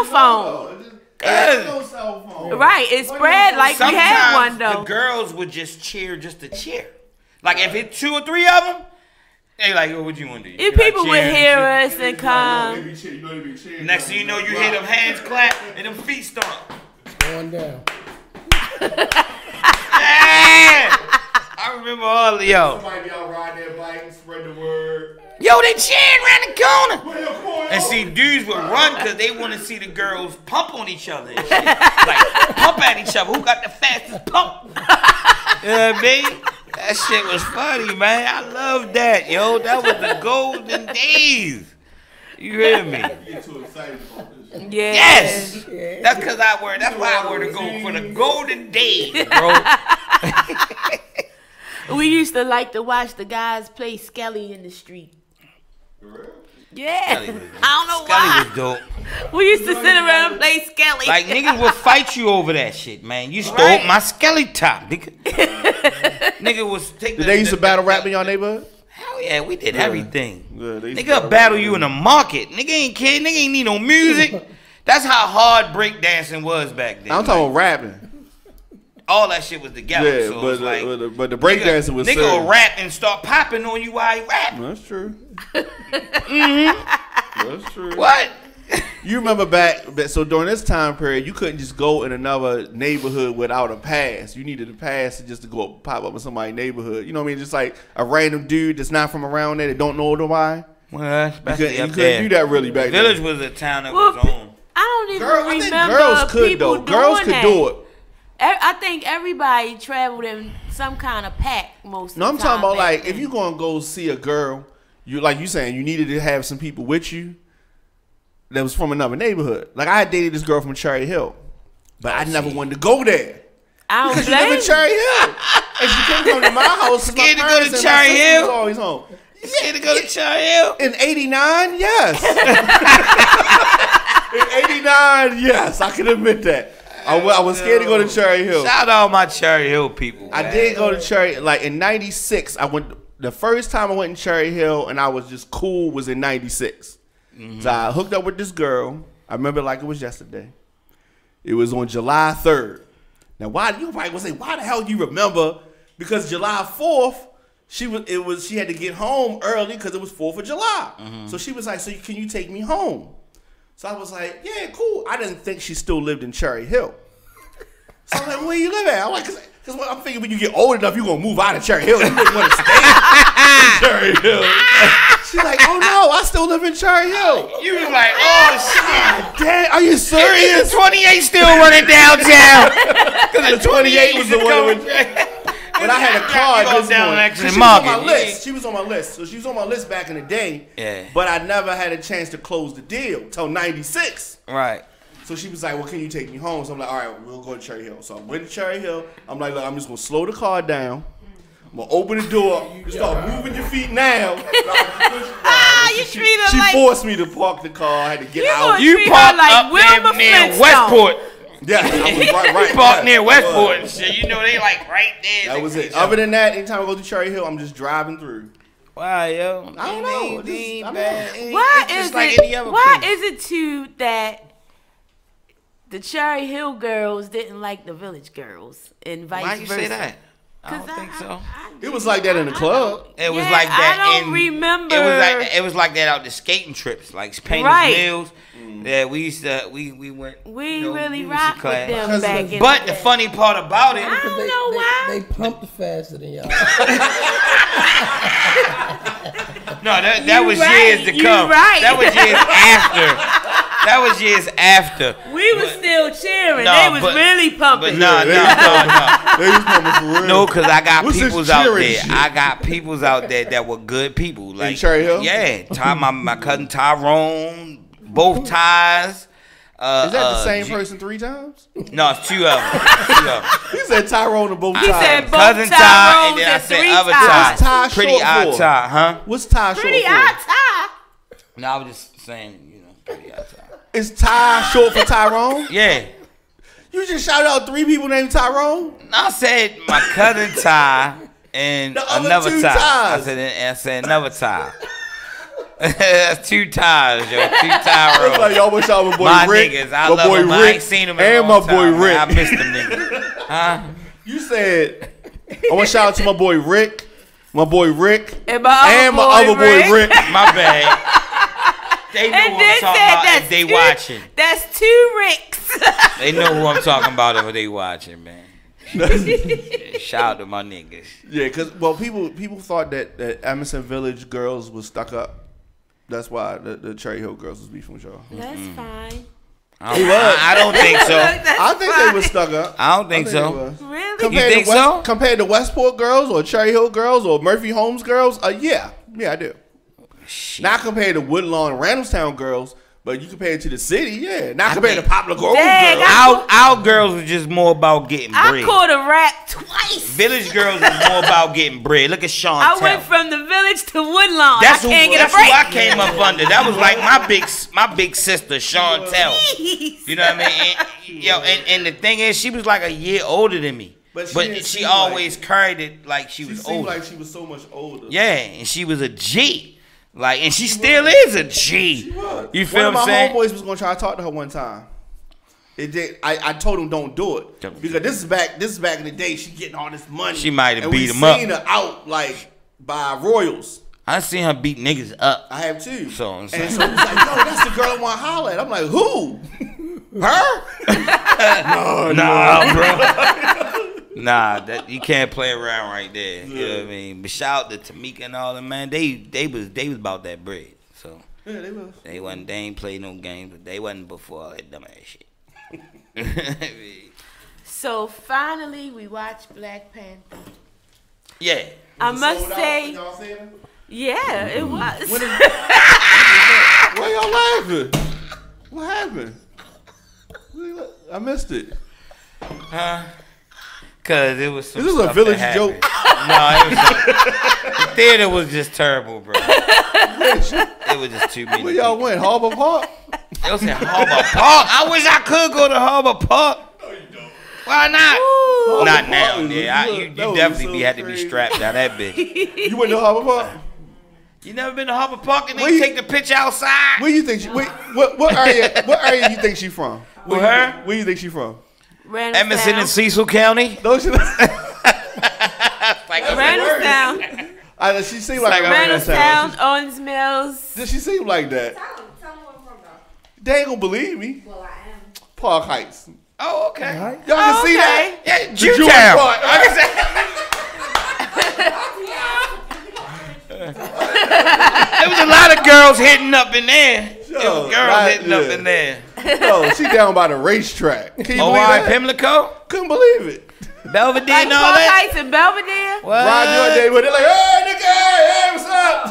cell phone. No cell phone. Right, it spread like we had one though. The girls would just cheer just to cheer. Like if it's 2 or 3 of them, they like, oh, what you want to do? If people would hear us and come. Next thing you know, you hear them hands clap and them feet stomp. It's going down. Yeah. I remember all of y'all. Somebody be out riding their bike and spread the word. Yo, they cheering around the corner. And see, dudes would run because they want to see the girls pump on each other and shit. Like, pump at each other. Who got the fastest pump? You know what I mean? That shit was funny, man. I love that, yo. That was the golden days. You hear me? You get too excited about this. Yeah. Yes. That's because that's why I wear the gold for the golden days, bro. We used to like to watch the guys play Skelly in the street. Yeah. I don't know why. Skelly was dope. We used to sit around and play Skelly. Like, niggas would fight you over that shit, man. You stole my Skelly top, nigga. Nigga was taking. Did they used to battle rap in your neighborhood? Hell yeah, we did everything. Yeah, nigga battle you in the market. Nigga ain't care. Nigga ain't need no music. That's how hard breakdancing was back then. I'm talking about rapping. All that shit was together. Yeah, so but, like, but the breakdancing was nigga serious. will rap and start popping on you while he rap. That's true. Mm-hmm. That's true. What? You remember back, so during this time period, you couldn't just go in another neighborhood without a pass. You needed a pass just to go pop up in somebody's neighborhood. You know what I mean? Just like a random dude that's not from around there that don't know nobody. Well, especially you up couldn't there. do that really back then. Village was a town that was on. I don't even I think remember girls could people though. Girls doing could that. do it. I think everybody traveled in some kind of pack most of the time. No, I'm talking about back like then. if you gonna go see a girl, you like you saying you needed to have some people with you that was from another neighborhood. Like I had dated this girl from Cherry Hill, but I never wanted to go there. I don't Because you live in blame Cherry Hill, and she couldn't come to my house. Scared to go to Cherry Hill? Always home. You scared to go to Cherry Hill? In '89, yes. In '89, yes, I can admit that. I was scared to go to Cherry Hill. Shout out my Cherry Hill people. I did go to Cherry, like in '96. I went the first time I went in Cherry Hill, and I was just cool. Was in '96. So I hooked up with this girl. I remember it like it was yesterday. It was on July 3rd. Now, why you probably gonna say, why the hell do you remember? Because July 4th, she had to get home early because it was 4th of July. So she was like, so can you take me home? So I was like, yeah, cool. I didn't think she still lived in Cherry Hill. So I'm like, where you live at? I'm like, because I'm thinking when you get old enough, you're going to move out of Cherry Hill. You wouldn't want to stay in Cherry Hill. She's like, oh no, I still live in Cherry Hill. You was like, oh shit. Dad, are you serious? 28 still running downtown. Because The 28 was the one. But I had a card this morning. She was on my list. She was on my list. So she was on my list back in the day. Yeah. But I never had a chance to close the deal till '96. Right. So she was like, well, can you take me home? So I'm like, all right, we'll go to Cherry Hill. So I went to Cherry Hill. I'm like, look, I'm just going to slow the car down. I'm going to open the door. You start moving your feet now. You treat her She like forced me to park the car. I had to get out. You You treat parked her like up Wilma near Flintstone. Westport. Yeah, I was right. You parked near Westport and shit. You know they like right there. That was it. Other than that, anytime I go to Cherry Hill, I'm just driving through. Wow, yo. I don't know. Ain't I mean, bad. Why It's is just like it? any other Why place. is it too that the Cherry Hill girls didn't like the Village girls and vice Why versa? you say that? I 'Cause don't think so. It was like that in the club. It was Yeah, like that. I don't remember. It was like that out the skating trips, like Painters Right. Mills. Yeah, we used to we went. We you know, really music rocked class. with them back in But the the day. funny part about it, I don't know why. They pumped faster than y'all. no, that was right, years to you come. right. That was years after. That was years after. We was still cheering. No, they was but- really pumping. But no. They was coming for real. No, because I got What's this peoples out cheering there. shit? I got peoples out there that were good people. Like Cherry Hill? Yeah. My cousin Tyrone, both ties. Is that the same person 3 times? No, it's 2 of them. He said Tyrone and both He times. said both Cousin Ty, Tyrones and then I and said 3 other ties. Ty. What's Ty Pretty short odd for? Ty, huh? What's Ty short Pretty for? odd tie. No, I was just saying, pretty odd Ty. Is Ty short for Tyrone? Yeah. You just shouted out 3 people named Tyrone? No, I said my cousin Ty and The other another 2 Ty. Tys. I said another Ty. That's 2 times, yo. 2 It's times. like y'all wish out my boy My Rick. niggas, I my love boy them. I Rick, ain't seen them in a and long my time, boy man. Rick. I missed them niggas. Huh? You said I want to shout out to my boy Rick, And my other boy Rick. My bad. They know And who then I'm talking said about that's if they 2 watching. That's 2 Ricks. They know who I'm talking about if they watching, man. Shout out to my niggas. Yeah, because people thought that Emerson Village girls was stuck up. That's why the Cherry Hill girls was beefing with y'all. That's fine. I don't think so. I think they was stuck up. I don't think they so. was. Really? You think so? Compared to Westport girls or Cherry Hill girls or Murphy Homes girls, yeah, I do. Shit. Not compared to Woodlawn and Randallstown girls, but you compare it to the city, yeah. Not compared to Poplar Grove Dang, girls. Our girls was just more about getting bread. I caught a rap twice. Village girls was more about getting bread. Look at Sean. I went from the village to Woodlawn. That's I can't get a that's break. who I came up under. That was like my big sister, Chantel. You know what I mean? And the thing is, she was like a year older than me. But she always carried it like she was seemed older. like she was so much older. Yeah, and she was a G. Like, and she still is a G. You feel what I'm saying? One of my homeboys was gonna try to talk to her one time. It did. I told him don't do it because this is back in the day. She getting all this money. She might have beat him up. We seen her out like by Royals. I seen her beat niggas up. I have too. So he was like, yo, that's the girl I want to holler at. I'm like, who? Her? Nah, bro. Nah, that you can't play around right there. You know what I mean? But shout out to Tamika and all them, man. They was about that bread. So yeah, they was. They ain't play no games, but they wasn't before all that dumbass shit. So finally, we watched Black Panther. Yeah. I must say, Y'all seen it? yeah, it was. Why y'all laughing? What happened? I missed it. Huh? Cause it was some Is this a stuff village that joke? No, the theater was just terrible, bro. It was just too many. Where y'all went? Harbor Park? It was in Harbor Park. I wish I could go to Harbor Park. No, you don't. Why not? Ooh. Not now, yeah. You That was definitely so had to be crazy. strapped down that bitch. You went to Harbor Park? You never been to Harbor Park and Where they you- take the picture outside? Where you think she? What area you think she from? With her? Where you think she from? Emerson and Cecil County. Don't you? Randallstown. She seemed like a Randallstown, Owens Mills. Does she seem like that? Tell me where I'm from, though. They ain't gonna believe me. Well, I am. Park Heights. Oh, okay. Y'all can see that? Yeah, The Jewish Jewtown. part. There was a lot of girls hitting up in there. There Yo, was girls hitting up in there. Yo, she down by the racetrack. Can you Oh, believe all right, that? Pimlico, Couldn't believe it. Belvedere, Like and all Park that. Heights and Belvedere. What? Ride your day with it like, hey, nigga, hey, what's up?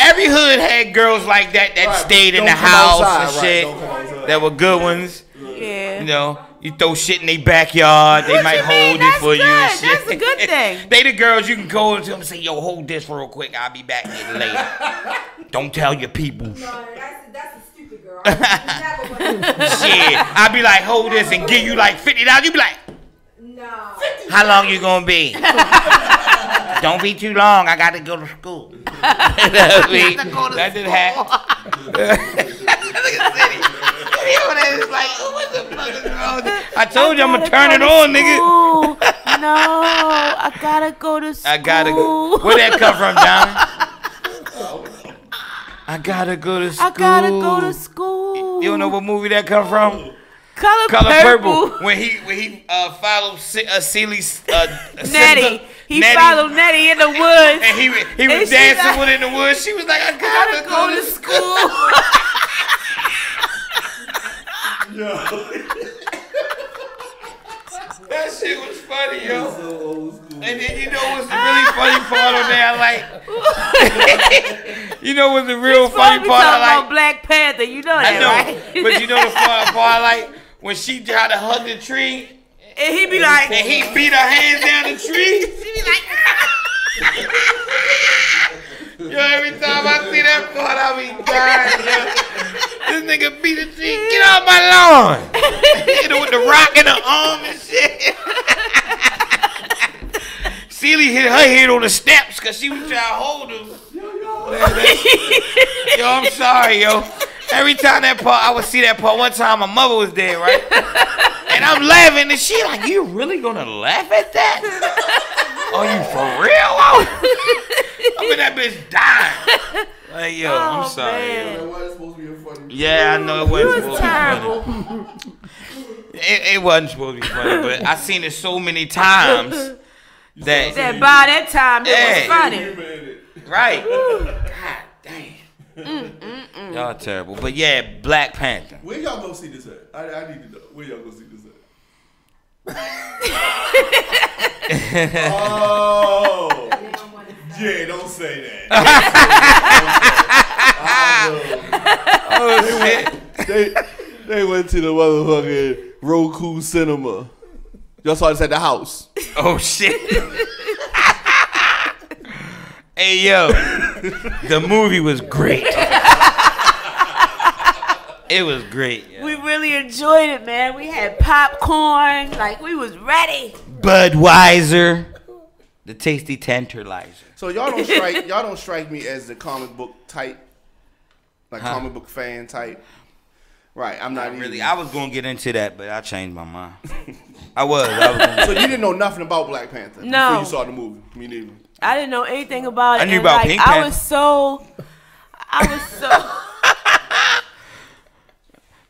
Every hood had girls like that Right, stayed in don't the come house outside, and right, shit. don't come outside. That were good ones. Yeah. You know, you throw shit in their backyard, they might you mean? hold it That's for you and good. shit. That's a good thing. They the girls you can go to them and say, yo, hold this real quick. I'll be back here later. Don't tell your people. No, that's a stupid girl. I never would. Shit. I'll be like, hold this and give you like $50. You be like, No. how long you gonna be? Don't be too long. I gotta go to school. That didn't happen. Look at the city. It's like, oh, what the fuck is wrong with this? I told you I'm gonna turn it on, nigga. No, I gotta go to school. I gotta go. Where that come from, Johnny? I gotta go to school. I gotta go to school. You don't know what movie that come from? Color Purple. Purple. When he followed Celie's Nettie. He Nettie. followed Nettie in the woods. And he And was she dancing like, with her in the woods. She was like, I gotta go to school. That shit was funny, yo. And then you know what's the really funny part on there? I like. You know what's the real funny part? I about like. Black Panther. You know I that, know, right? but you know the fun part? I like when she tried to hug the tree. And he be like, And he beat her hands down the tree. she be like, Yo, every time I see that part, I be dying, yo. This nigga beat the tree. Get off my lawn. Hit her with the rock in her arm and shit. Celie hit her head on the steps because she was trying to hold him. Yo, I'm sorry, yo. Every time that part, I would see that part. One time, my mother was there, right? And I'm laughing, and she like, "You really gonna laugh at that? Are you for real?" I mean, that bitch dying. Like, yo, I'm sorry. Man. It wasn't supposed to be a funny. Yeah, I know it wasn't It supposed was to be terrible. funny. It wasn't supposed to be funny, but I seen it so many times that That by that time it Yeah. was funny. right. God damn. Y'all terrible, but yeah, Black Panther. Where y'all go see this at? I need to know. Where y'all go see this at? Oh. Yeah, don't say that. Oh shit. They went to the motherfucking Roku Cinema. Y'all saw this at the house. Oh shit. Hey yo, the movie was great. It was great. Yo. We really enjoyed it, man. We had popcorn, like we was ready. Budweiser, the tasty tantalizer. So y'all don't strike me as the comic book type, like comic book fan type. Right, I'm not Really, really. I was gonna get into that, but I changed my mind. I was gonna So you didn't know nothing about Black Panther No. before you saw the movie. Me neither. I didn't know anything about it. I knew and, about like, Pink I Panther. was so.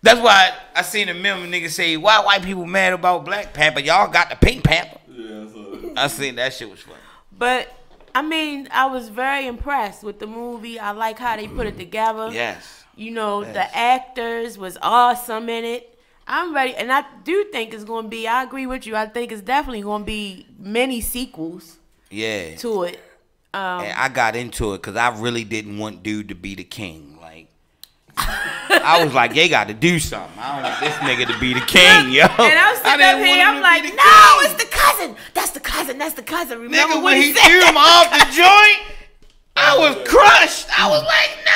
That's why I seen a meme nigga say, "Why white people mad about Black Panther? Y'all got the Pink Panther." Yeah, so I seen that shit was funny. But I mean, I was very impressed with the movie. I like how they put it together. Yes. You know, Yes. the actors was awesome in it. I'm ready, and I do think it's going to be. I agree with you. I think it's definitely going to be many sequels Yeah. to it. And I got into it because I really didn't want dude to be the king. Like, I was like, they got to do something. I don't want this nigga to be the king, yo. And I'm sitting up here, I'm like, no, it's the cousin. That's the cousin. That's the cousin. Remember Nigga, when when he he said threw him off the joint, I was crushed. I was like, no,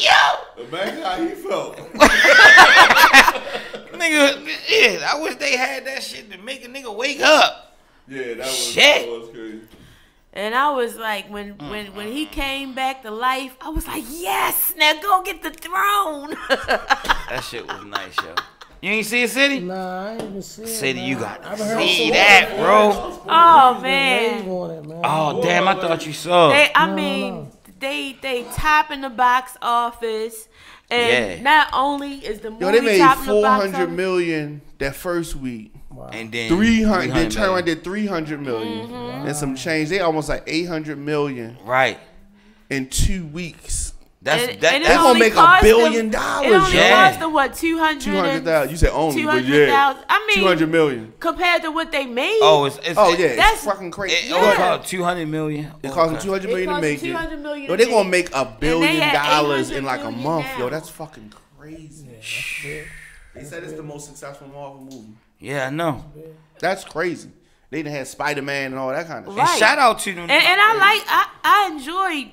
yo. imagine how he felt. Nigga, yeah, I wish they had that shit to make a nigga wake up. Yeah, that Shit. was crazy. And I was like, when he came back to life, I was like, yes, now go get the throne. That shit was nice, yo. You ain't see it, City? Nah, I ain't even seen it. City, man. you got I've to heard see so that, much. bro. Oh Rave man, on it, man. Oh, damn, I thought you saw it. I No, mean, no. they top in the box office, and Yeah. not only is the movie Yo, they made top in the box 400 office, million that first week. And then 300. They turned 300 around did 300 million Mm-hmm. and some change. They almost like 800 million Right. in 2 weeks. That's and that. it That's That's gonna only make cost $1 billion. It only Yeah. cost them what 200. 200,000. You said only, but 200,000. yeah, I mean, 200 million. compared to what they made. oh, it's Oh yeah, That's- it's fucking crazy. It Yeah. only cost 200 million. It cost them Okay. 200 It million to cost make 200 million it. to Yo, they gonna make. make $1 billion had in like a 800 month. million Yo, now. that's fucking crazy. They said it's the most successful Marvel movie. Yeah, I know. That's crazy. They done had Spider-Man and all that kind of shit. Right. And shout out to them. And I enjoy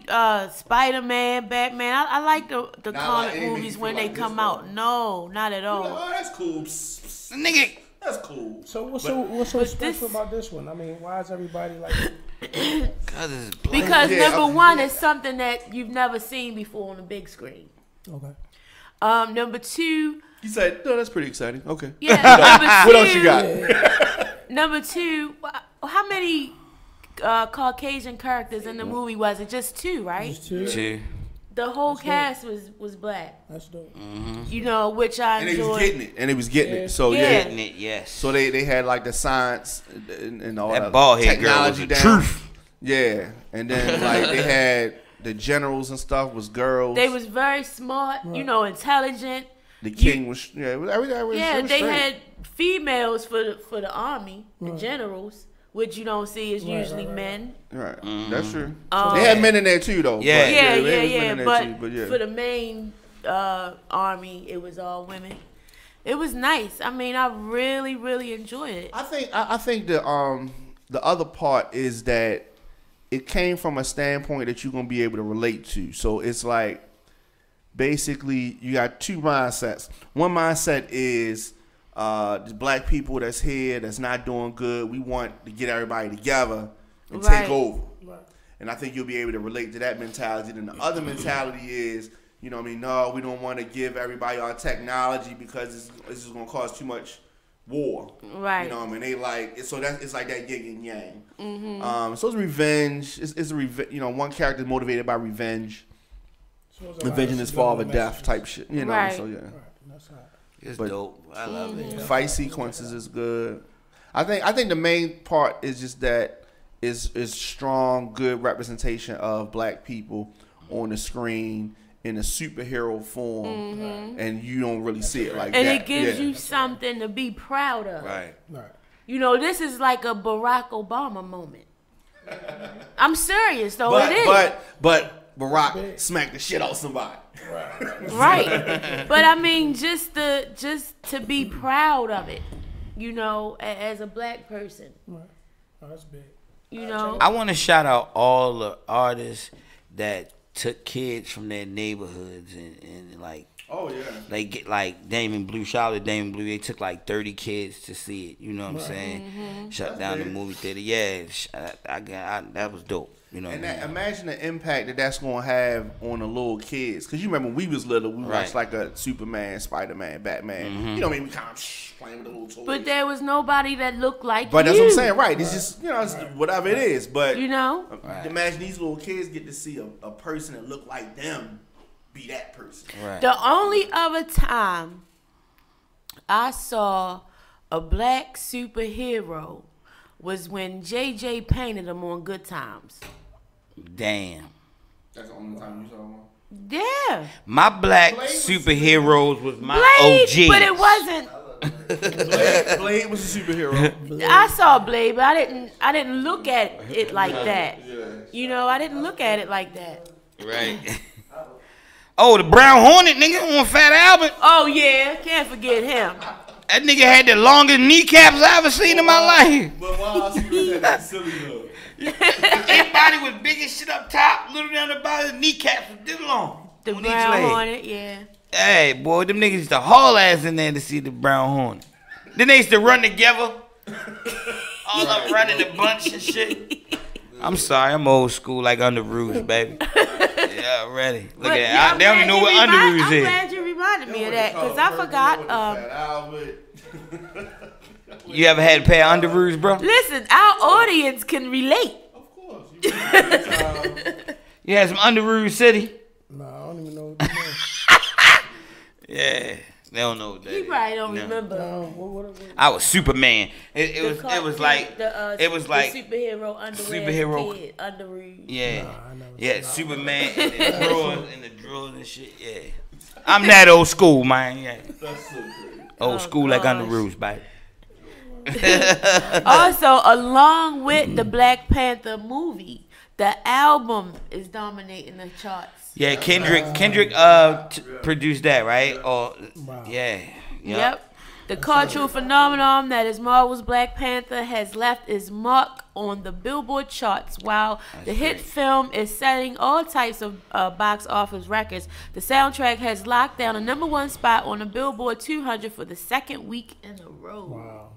Spider-Man, Batman. I like the Not comic like anything movies you when feel they like come this out. No, not at all. Oh, that's cool. Psst, psst. Nigga, That's cool. So what's so but special this- about this one? I mean, why is everybody like? cause it's black. Because Yeah, number one is something that you've never seen before on the big screen. Okay. Number two, He said, "No, that's pretty exciting." Okay. yeah. Number two, What else you got? Number two, how many Caucasian characters in the movie was it? Just two, right? Just two. Two. The whole cast was black. That's dope. You know, which I And they was enjoyed. getting it. And they was getting it. So Yeah. yeah. Getting it, yes. So they had like the science and all That that bald head girl was technology the down. truth. Yeah. And then like they had the generals and stuff was girls. They was very smart, you know, intelligent. the king was it was everything was, Yeah, it was they straight. had females for the army, the generals, which you don't see is usually men. Right. That's true. Um, They had men in there too though. Yeah. But, Yeah, there was yeah, men yeah. in there But, too, but yeah. for the main army, it was all women. It was nice. I mean, I really, really enjoyed it. I think the other part is that it came from a standpoint that you're gonna be able to relate to. So it's like basically you got two mindsets. One mindset is the black people that's here that's not doing good. We want to get everybody together and Right. take over. And I think you'll be able to relate to that mentality. Then the other mentality is, you know what I mean, no, we don't want to give everybody our technology because it's just going to cause too much war. Right. You know what I mean? They like, so it's like that yin and yang. So it's revenge. It's you know, one character motivated by revenge. Avenging his father death type shit. You know, Right. so yeah. It's But- dope. I love it. Fight sequences is good. I think the main part is just that is strong, good representation of black people on the screen in a superhero form, and you don't really see it like And that. it gives you something to be proud of. Right. You know, this is like a Barack Obama moment. I'm serious, though. but it is. but Barack smacked the shit out of somebody. Right. But I mean, just to be proud of it, you know, as a black person. Right. Oh, that's big. You know, I want to shout out all the artists that took kids from their neighborhoods and like, Oh yeah. they get like Damon Blue. Shout out to Damon Blue. They took like 30 kids to see it. You know what I'm saying? Shut down the movie theater. Yeah, that was dope. You know. And what I mean? imagine the impact that's gonna have on the little kids. Cause you remember when we was little, we watched like a Superman, Spider-Man, Batman. You know what I mean? We kind of playing with the little toys. but there was nobody that looked like But you. that's what I'm saying, right? It's just, you know, it's whatever it is. But You know, imagine these little kids get to see a person that look like them be that person. Right. the only other time I saw a black superhero was when JJ painted him on Good Times. Damn. That's the only time you saw one. Yeah, My black superheroes was my Blade, OG. but it wasn't. Blade was a superhero. I saw Blade, but I didn't look at it like that. You know, I didn't look at it like that. Right. Oh, the Brown Hornet nigga on Fat Albert. Oh yeah, can't forget him. That nigga had the longest kneecaps I ever seen in my life. But why I see that silly though? His body was big as shit up top, little down the bottom. His kneecaps was this long. The on each Brown leg. Hornet, yeah. Hey, boy, them niggas used to haul ass in there to see the Brown Hornet. Then they used to run together. All up running a bunch and shit. I'm sorry, I'm old school like Underoos, baby. Yeah, ready. Look But, at yeah, that. I'm They don't even know glad what you Underoos I'm is. glad you reminded me of that, because I forgot. You ever had a pair of Underoos, bro? Listen, our audience can relate. Of course. You had some Underoos City? No, I don't even know what that means. Yeah, they don't know what that You is. probably don't No. remember. What? I was Superman. It The was like the superhero underwear superhero- kid, underoos. yeah, I never yeah, Superman and the drawers and shit. Yeah, I'm that old school, man. Yeah, That's so crazy. old school like gosh. Underoos, baby. Also, along with the Black Panther movie, the album is dominating the charts. Yeah, Kendrick produced that, right? Or yeah, Yep. The cultural phenomenon that is Marvel's Black Panther has left its mark on the Billboard charts. While the hit film is setting all types of box office records, the soundtrack has locked down a #1 spot on the Billboard 200 for the second week in a row. Wow.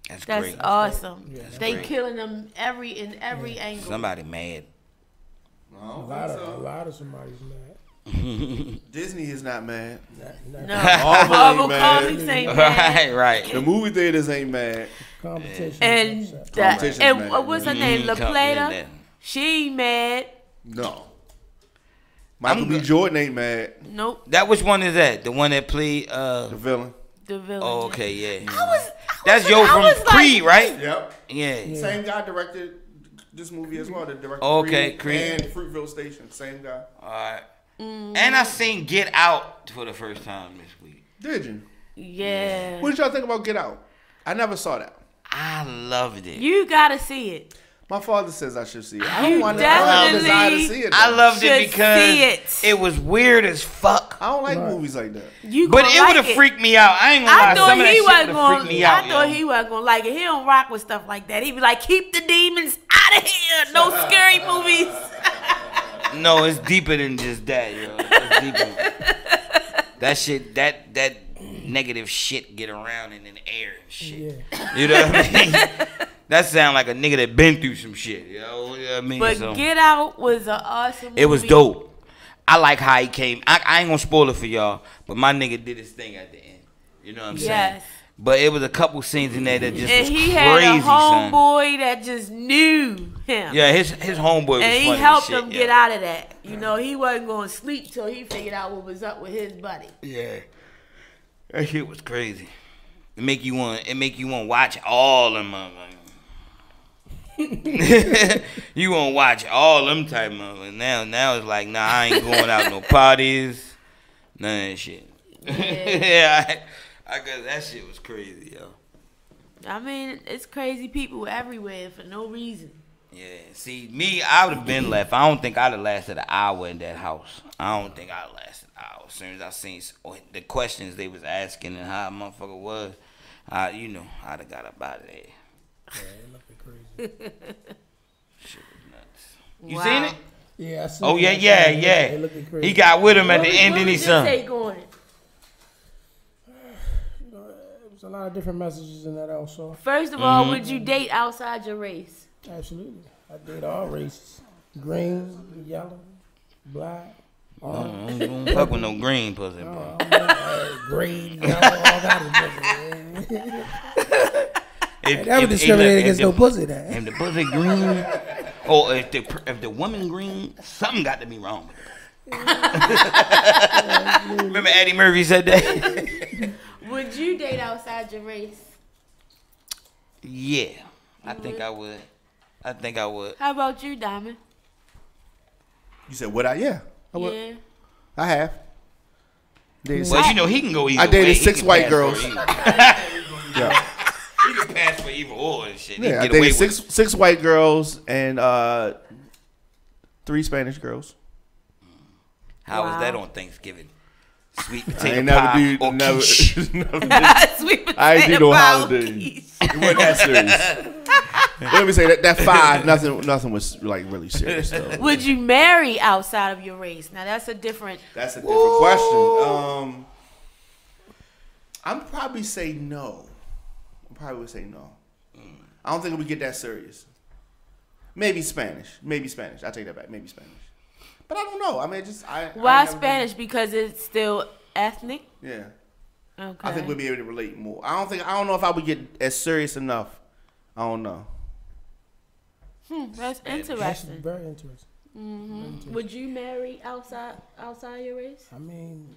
That's That's great. awesome. That's They great. killing them in every angle. Somebody mad. I don't A lot think so. of somebody's mad. Disney is not mad. No, Marvel Marvel ain't mad. Comics ain't mad. Right. The movie theaters ain't mad. Competition. And is upset. Competition's and mad, what's her name? La Plata. She ain't mad. No. Michael I'm B. go- Jordan ain't mad. Nope. That which one is that? The one that played The villain. The villain. Oh, okay, yeah. I That's was yo like- from Creed, right? Yep. Yeah. Same guy directed this movie as well. The director Okay, Creed. and Fruitville Station. Same guy. All right. And I seen Get Out for the first time this week. Did you? Yeah. What did y'all think about Get Out? I never saw that. I loved it. You gotta see it. My father says I should see it. I You don't want to. I don't have desire to definitely- see it. I though. loved Should it because see it. it was weird as fuck. I don't like movies like that. You But gonna it like would have it. freaked me out. I ain't gonna I lie. thought Some of that he shit wasn't would have gonna. freaked me out. I thought yo. he wasn't gonna like it. He don't rock with stuff like that. He be like, keep the demons out of here. No scary movies. No, it's deeper than just that, yo. It's deeper. That shit, that negative shit get around in the air and shit. Yeah. You know what I mean? That sound like a nigga that been through some shit. You know what I mean? But So, Get Out was an awesome movie. it was dope. I like how he came. I ain't gonna spoil it for y'all, but my nigga did his thing at the end. You know what I'm saying? Yes. But it was a couple scenes in there that just And was he crazy, had a son. homeboy that just knew him. Yeah, his homeboy was And funny he as helped shit, him yeah. get out of that. You know, he wasn't going to sleep till he figured out what was up with his buddy. Yeah, that shit was crazy. It make you want to watch all them motherfuckers. You want to watch all them type of motherfuckers. Now it's like, nah, I ain't going out no parties, none of that shit. Yeah, I guess that shit was crazy, yo. I mean, it's crazy people everywhere for no reason. Yeah, see, me, I would have been left. I don't think I'd have lasted an hour in that house. I don't think I'd have lasted an hour. As soon as I seen the questions they was asking and how a motherfucker was, I'd have got up out of there. Yeah, it looked crazy. Shit was nuts. You Wow. seen it? Yeah, I seen Oh, it. yeah. It looked crazy. He got with him at the What end, was didn't he, your son? take on it? There's a lot of different messages in that also. First of all, would you date outside your race? Absolutely. I date all races. Green, yellow, black, orange. I don't fuck with no green pussy, bro. Green, yellow, all that is different. If, Never discriminate against no pussy that. If the pussy green, or if the woman green, something got to be wrong with her. Remember Eddie Murphy said that? Would you date outside your race? Yeah, I think I would. How about you, Diamond? You said would I? Yeah, I would. Yeah. I have. Dated Well, six, he can go either I dated way. He 6 can white pass girls. for either. yeah, He can pass for either or and shit. He yeah. I can get away dated with it. six white girls and 3 Spanish girls. How was Wow. that on Thanksgiving? Sweet I potato ain't never pie do or never. quiche? Sweet potato I ain't do no pie holidays. cookies. It wasn't that serious. Let me say that 5, nothing was like really serious though. Would you marry outside of your race? Now that's a different. That's a different question. I'd probably say no. I probably would say no. I don't think it would get that serious. Maybe Spanish. I take that back. Maybe Spanish. But I don't know. I mean, Why Spanish? Because it's still ethnic. Yeah. Okay. I think we'd be able to relate more. I don't know if I would get as serious enough. I don't know. That's That's interesting. very interesting. Would you marry outside your race? I mean,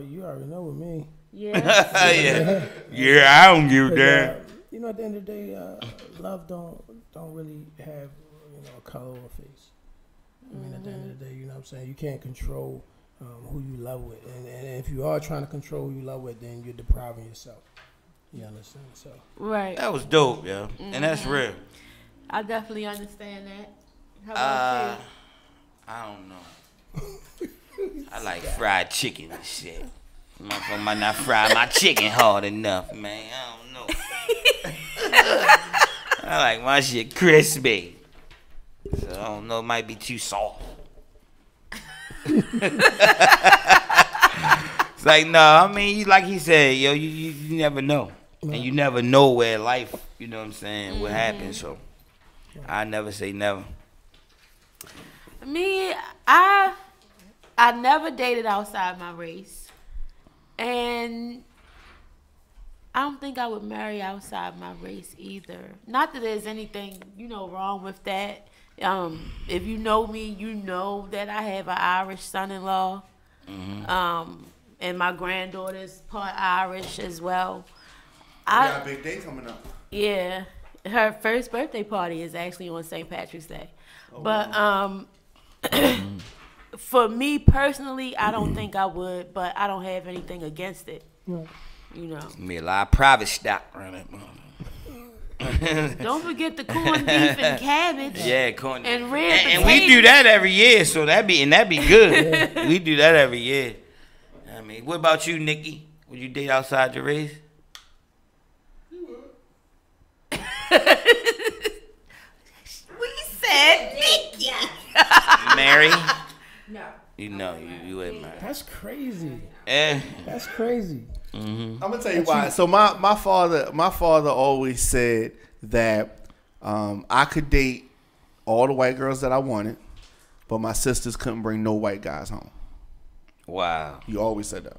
you already know with me. Yeah. Yeah, I don't give a damn. At the end of the day, love don't really have a color or face. I mean, at the end of the day, you know what I'm saying? You can't control who you love with. And if you are trying to control who you love with, then you're depriving yourself. You understand? So Right. That was dope, yo. And that's real. I definitely understand that. How about I don't know. I like fried chicken and shit. Motherfucker might not fry my chicken hard enough, man. I don't know. I like my shit crispy. So I don't know, it might be too soft. It's like, no, I mean, like he said, yo, you never know. And you never know where life, you know what I'm saying, what happens. So I never say never. Me, I never dated outside my race. And I don't think I would marry outside my race either. Not that there's anything, wrong with that. If you know me, you know that I have an Irish son-in-law. And my granddaughter's part Irish as well. We got a big day coming up. Yeah. Her first birthday party is actually on St. Patrick's Day. But for me personally, I don't think I would, but I don't have anything against it. Me a lot of private stock around that motherfucker. Don't forget the corned beef and cabbage. Yeah, corn. And red and we do that every year, so that'd be good. We do that every year. I mean, what about you, Nikki? Would you date outside your race? We said Nikki. Mary? No. You wouldn't marry. that's crazy. Eh. That's crazy. I'm gonna tell you why. So my father always said that I could date all the white girls that I wanted, but my sisters couldn't bring no white guys home. Wow. He always said that.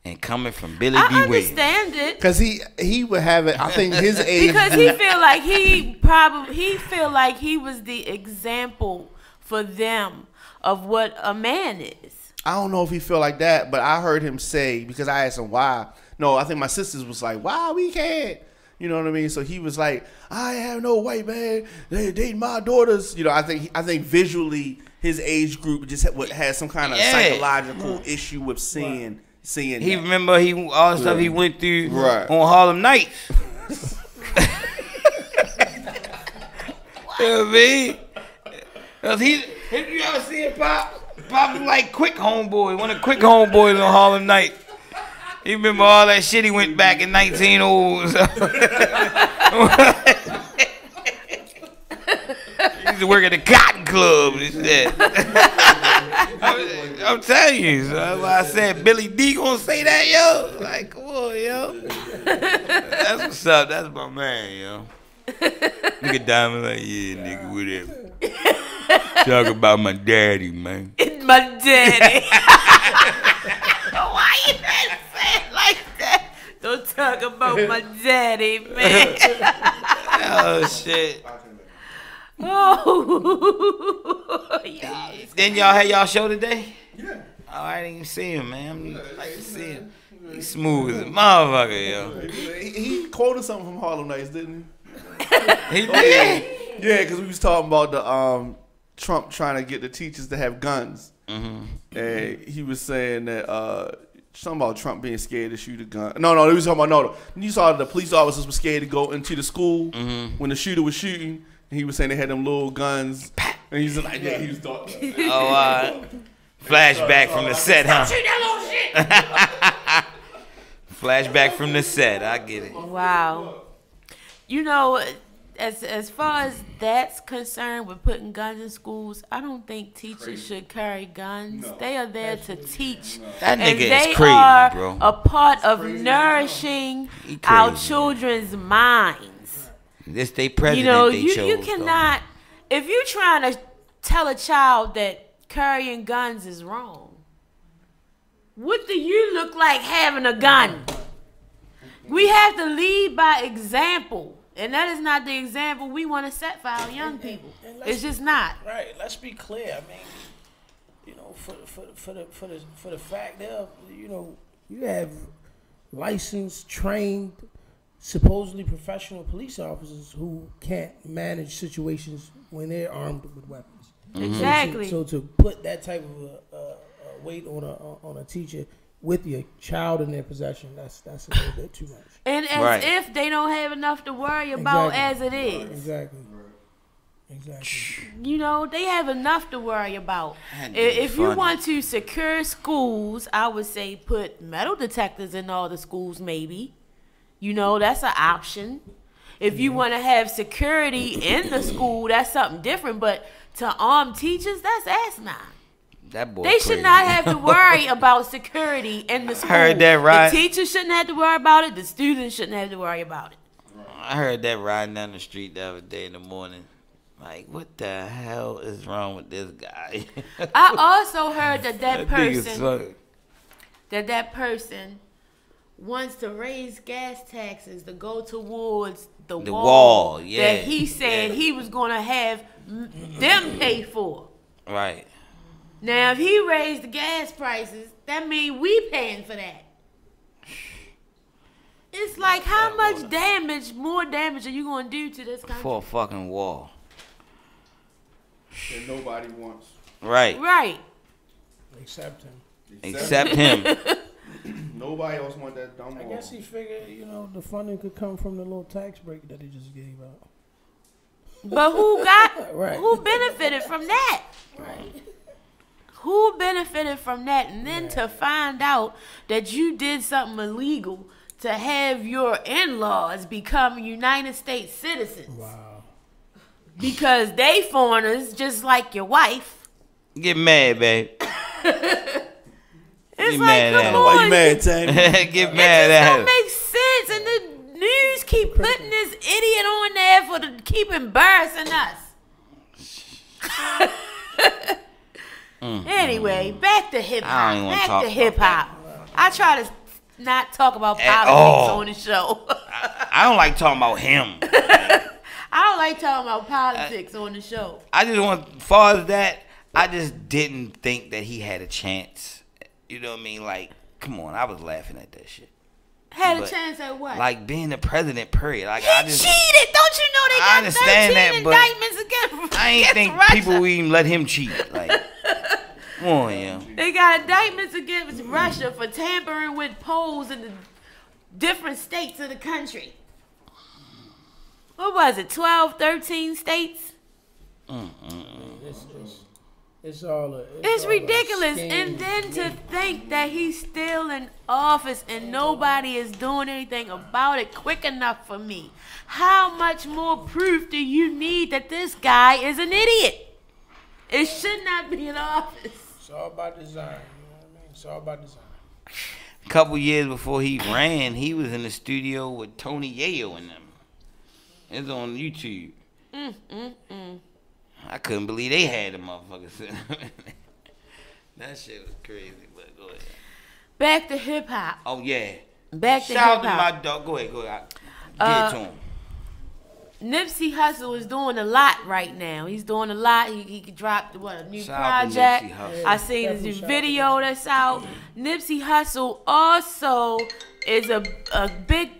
And coming from Billy I D. Williams. understand it. Because he would have it, I think his age. Because he feel like he was the example for them of what a man is. I don't know if he feel like that, but I heard him say, because I asked him why. No, I think my sisters was like, why we can't? You know what I mean? So he was like, I have no white man. They date my daughters. You know, I think visually his age group just had some kind of psychological issue with seeing He that. remember all the stuff he went through Right. on Harlem Nights. You know what I mean? 'Cause you ever see it Pop was like Quick Homeboy, one of the Quick Homeboys on Harlem Nights. You remember all that shit he went back in 1900s. He used to work at the Cotton Club and shit. I'm telling you, so that's why I said Billy D gonna say that, yo. Like, come on, yo. That's what's up. That's my man, yo. Look at Diamond like, yeah, nigga, whatever. Talk about my daddy, man. My daddy. Why you gotta say it like that? Don't talk about my daddy, man. Oh, shit. Oh. Yeah. Then y'all had y'all show today? Yeah. Oh, I didn't even see him, man. I'd like to see him. He's smooth as a motherfucker, yo. He quoted something from Harlem Nights, didn't He did. he? Yeah, because we was talking about the Trump trying to get the teachers to have guns. Mm-hmm. And he was saying that something about Trump being scared to shoot a gun. No, he was talking about you saw the police officers were scared to go into the school when the shooter was shooting. And he was saying they had them little guns. And he was like, yeah, he was talking. Oh, flashback from the set, huh? Flashback from the set. I get it. Wow. You know, as far as that's concerned with putting guns in schools, I don't think teachers should carry guns. No. They are there to teach. That And nigga they is crazy, are bro. a part of nourishing He our crazy. children's minds. This they president You know, they you chose. cannot, if you're trying to tell a child that carrying guns is wrong, what do you look like having a gun? We have to lead by example. And that is not the example we want to set for our young people. It's just not. Right. Let's be clear. I mean, you know, for the fact that you have licensed, trained, supposedly professional police officers who can't manage situations when they're armed with weapons. Exactly. So to put that type of weight on a teacher with your child in their possession, that's a little bit too much. And as if they don't have enough to worry about as it is. Exactly. You know, they have enough to worry about. That'd be If you funny. want to secure schools, I would say put metal detectors in all the schools, maybe. You know, that's an option. If you want to have security in the school, that's something different. But to arm teachers, that's asinine. That boy They should crazy. not have to worry about security in the school. Heard that right. The teachers shouldn't have to worry about it. The students shouldn't have to worry about it. I heard that riding down the street the other day in the morning. Like, what the hell is wrong with this guy? I also heard that That nigga suck. that person wants to raise gas taxes to go towards the wall, yeah. that he said he was going to have them pay for. Right. Now, if he raised the gas prices, that means we paying for that. It's like, how much damage, more damage are you going to do to this country? For a fucking wall. That nobody wants. Right. Right. Except him. Except him. Nobody else want that dumb I wall. guess he figured, the funding could come from the little tax break that he just gave out. But who Right. who benefited from that? Who benefited from that? And then to find out that you did something illegal to have your in-laws become United States citizens. Wow. Because they foreigners, just like your wife. Get mad, babe. It's Get like, mad at come him. on. Why you mad, Tammy? Get It mad just at don't him. make sense. And the news keep putting this idiot on there careful to keep embarrassing us. Anyway, back to hip I don't even hop. wanna Back talk to about hip hop. I try to not talk about At politics all. on the show. I don't like talking about him. I don't like talking about politics on the show. I just want, as far as that, I just didn't think that he had a chance. You know what I mean? Like, come on, I was laughing at that shit. Had a But, chance at what? Like being the president, period. Like he I just, cheated. Don't you know they I got understand 13 that, but indictments against I ain't think Russia. people would even let him cheat. Like, come on, yeah. They got indictments against Russia for tampering with polls in the different states of the country. What was it, 12, 13 states? It's all It's all ridiculous. scheme. And then to think that he's still in office and nobody is doing anything about it quick enough for me. How much more proof do you need that this guy is an idiot? It should not be in office. It's all about design. You know what I mean? It's all about design. A couple years before he ran, he was in the studio with Tony Yayo and them. It's on YouTube. I couldn't believe they had the motherfuckers sitting. That shit was crazy, but go ahead. Back to hip hop. Oh, yeah. Back to Shout out hip to hop. my dog. Go ahead. Get it to him. Nipsey Hussle is doing a lot right now. He's doing a lot. He dropped a new Shout out to project. Nipsey Hussle. I seen his new Definitely shout video that's out. Nipsey Hussle also is a big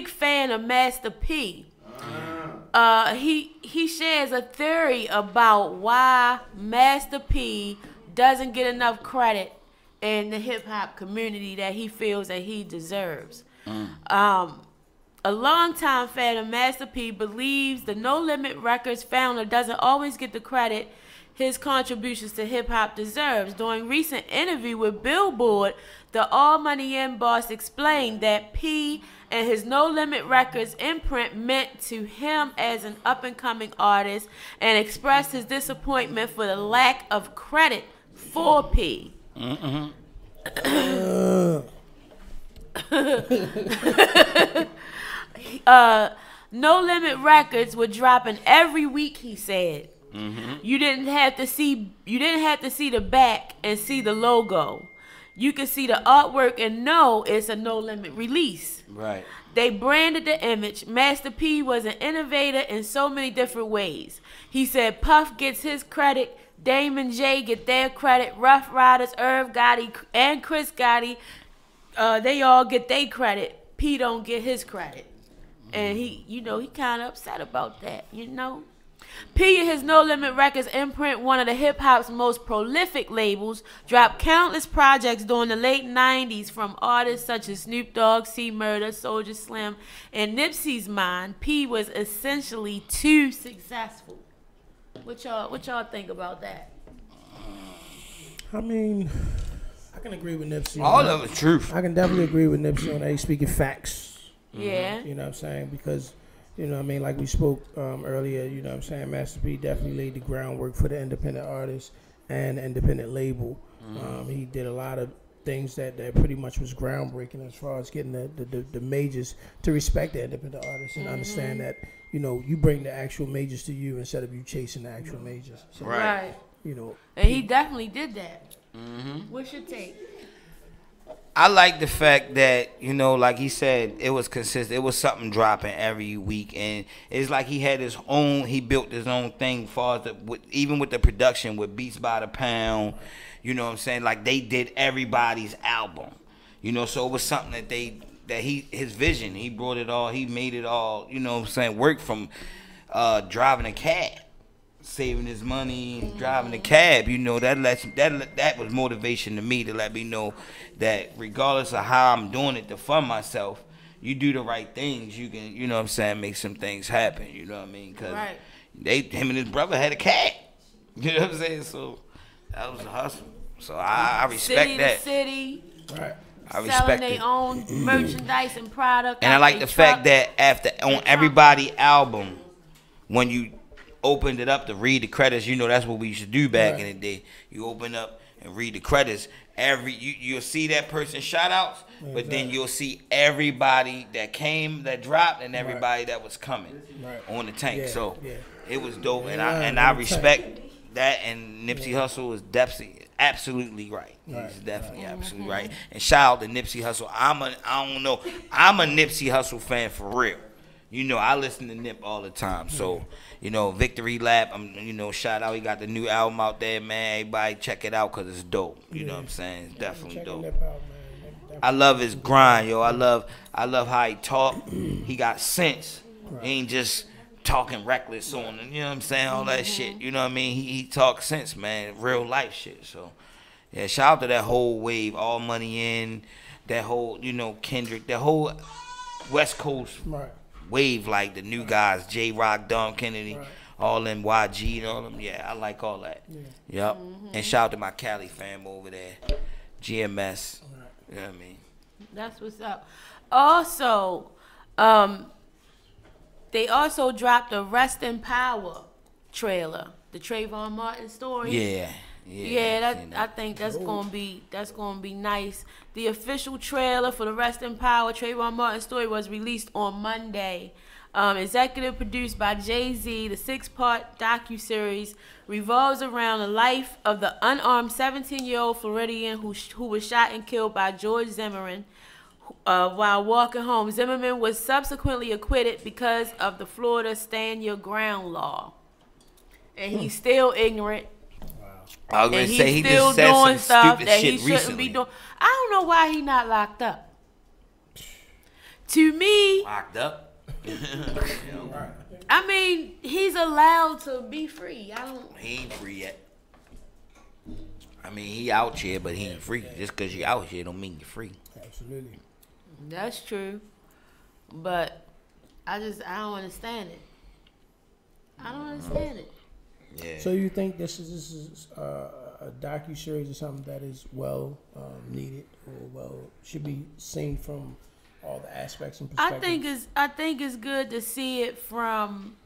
fan of Master P. He shares a theory about why Master P doesn't get enough credit in the hip hop community that he feels that he deserves. A longtime fan of Master P believes the No Limit Records founder doesn't always get the credit his contributions to hip-hop deserves. During recent interview with Billboard, the All Money In boss explained that P and his No Limit Records imprint meant to him as an up-and-coming artist and expressed his disappointment for the lack of credit for P. No Limit Records were dropping every week, he said. You didn't have to see the back and see the logo. You could see the artwork and know it's a No Limit release. Right. They branded the image. Master P was an innovator in so many different ways. He said Puff gets his credit, Dame and Jay get their credit, Rough Riders, Irv Gotti, and Chris Gotti, they all get their credit. P don't get his credit. And he kind of upset about that, P and his No Limit Records imprint, one of the hip-hop's most prolific labels, dropped countless projects during the late 90s from artists such as Snoop Dogg, C Murder, Soulja Slim. In Nipsey's mind, P was essentially too successful. What y'all think about that? I mean, I can agree with Nipsey. All of it's truth. I can definitely agree with Nipsey on that. He's speaking facts. Yeah. You know what I'm saying? Because, like we spoke earlier, Master P definitely laid the groundwork for the independent artist and the independent label. He did a lot of things that pretty much was groundbreaking as far as getting the majors to respect the independent artists and understand that, you bring the actual majors to you instead of you chasing the actual majors. So, Right. And he definitely did that. What's your take? I like the fact that, like he said, it was consistent. It was something dropping every week. And it's like he built his own thing far as even with the production with Beats by the Pound. You know what I'm saying? Like they did everybody's album. So it was something his vision, he brought it all, he made it all, work from driving a cab. Saving his money, driving a cab, that was motivation to me to let me know that regardless of how I'm doing it to fund myself, you do the right things, you can, make some things happen, you know what I mean? Because him and his brother had a cab, you know what I'm saying? So that was a hustle. So I respect city that. To city. Right. I respect selling their it. own merchandise and product. And I like the fact that on everybody album, when you opened it up to read the credits, that's what we used to do back in the day. You open up and read the credits, you'll see that person shout outs, but then you'll see everybody that dropped and everybody that was coming on the tank. So it was dope, and I respect that. And Nipsey Hussle is definitely absolutely right. He's definitely absolutely right. And shout out to Nipsey Hussle. I'm a Nipsey Hussle fan for real. You know, I listen to Nip all the time. So, you know, Victory Lap, shout out. He got the new album out there, man. Everybody check it out because it's dope. You know what I'm saying? It's definitely dope. I love his grind, yo. I love how he talk. He got sense. He ain't just talking reckless on, you know what I'm saying? All that shit. You know what I mean? He talks sense, man. Real life shit. So, yeah, shout out to that whole wave. All Money In. That whole, Kendrick. That whole West Coast wave, like the new guys, J-Rock, Dom Kennedy, all them YG and all them. Yeah, I like all that. Yep. And shout out to my Cali fam over there, GMS. You know what I mean? That's what's up. Also, they also dropped a Rest in Power trailer, the Trayvon Martin story. Yeah, I think that's gonna be nice. The official trailer for the Rest in Power Trayvon Martin story was released on Monday. Executive produced by Jay-Z, the 6-part docuseries revolves around the life of the unarmed 17-year-old Floridian who was shot and killed by George Zimmerman while walking home. Zimmerman was subsequently acquitted because of the Florida Stand Your Ground law, and he's still ignorant. I was gonna say he just said some stupid shit recently. I don't know why he not locked up. To me, locked up. I mean, he's allowed to be free. He ain't free yet. I mean, he out here, but he ain't free. Just because you out here don't mean you're free. Absolutely. That's true, but I don't understand it. I don't understand it. Yeah. So you think this is a docu-series or something that is well needed or should be seen from all the aspects and perspectives? I think it's good to see it from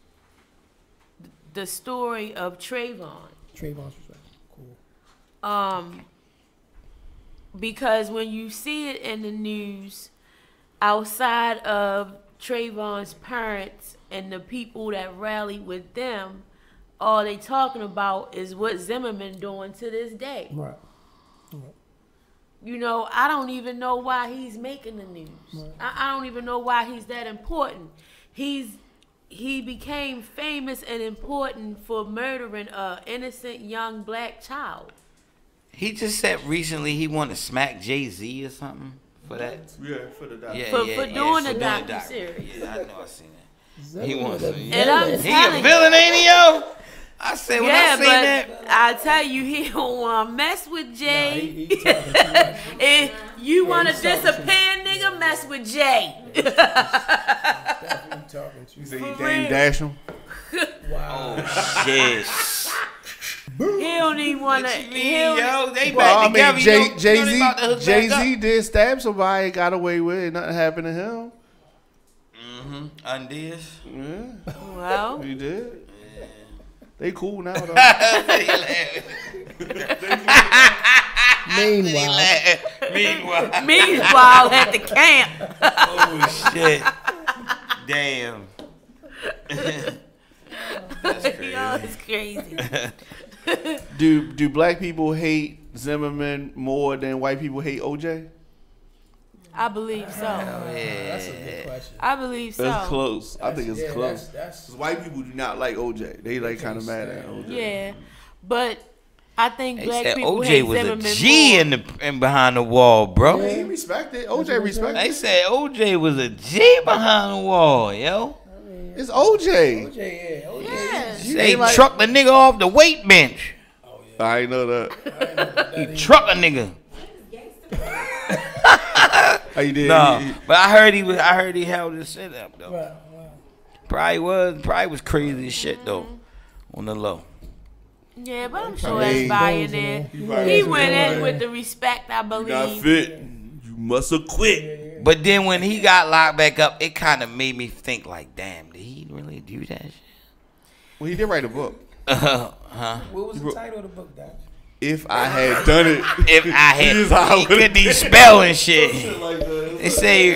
the story of Trayvon's perspective. Cool. Because when you see it in the news, outside of Trayvon's parents and the people that rallied with them, all they talking about is what Zimmerman doing to this day. Right. You know, I don't even know why he's making the news. Right. I don't even know why he's that important. He became famous and important for murdering an innocent young black child. He just said recently he wanted to smack Jay-Z or something for that. Yeah, for the doc. For doing the docu-series. Yeah, I know I seen that. He wants to. And I'm He telling a villain, ain't he, yo? I said when I seen that. I tell you, he don't want to mess with Jay. He talking too much. If you want to disappear, nigga, mess with Jay. Definitely talking too You say much. he Dame Dash him? Wow. Oh shit. He don't even want to. Yo, they Well, back I together. mean, you know they about to hook back Jay-Z up. did stab somebody, got away with it, nothing happened to him. Undies. Yeah, Well, he did. They cool now though. meanwhile at the camp. Oh shit. Damn. That's crazy. Y'all is crazy. Do black people hate Zimmerman more than white people hate OJ? I believe so. That's a good question. I believe so. That's close. I think it's close. That's 'Cause white people do not like OJ. They like kind of mad at OJ. Yeah, but I think They black said people OJ hate was a Zimmerman G more. in behind the wall, bro. He respected. OJ respected. They said OJ was a G behind the wall, yo. It's OJ. Yeah. They trucked the nigga off the weight bench. I ain't know that. He trucked a nigga. How you did? No, but I heard he held his shit up though. Wow. Probably was crazy as shit though, on the low. Yeah, but I'm sure Hey. that's buying in. He went in with the respect, I Not believe. fit. You must have quit. But then when he got locked back up, it kind of made me think like, damn, did he really do that shit? Well, he did write a book. Huh? What was the title of the book, Doc? If I had done it. If I had, Here's how I he would've couldn't even spell and shit. Shit like that. They say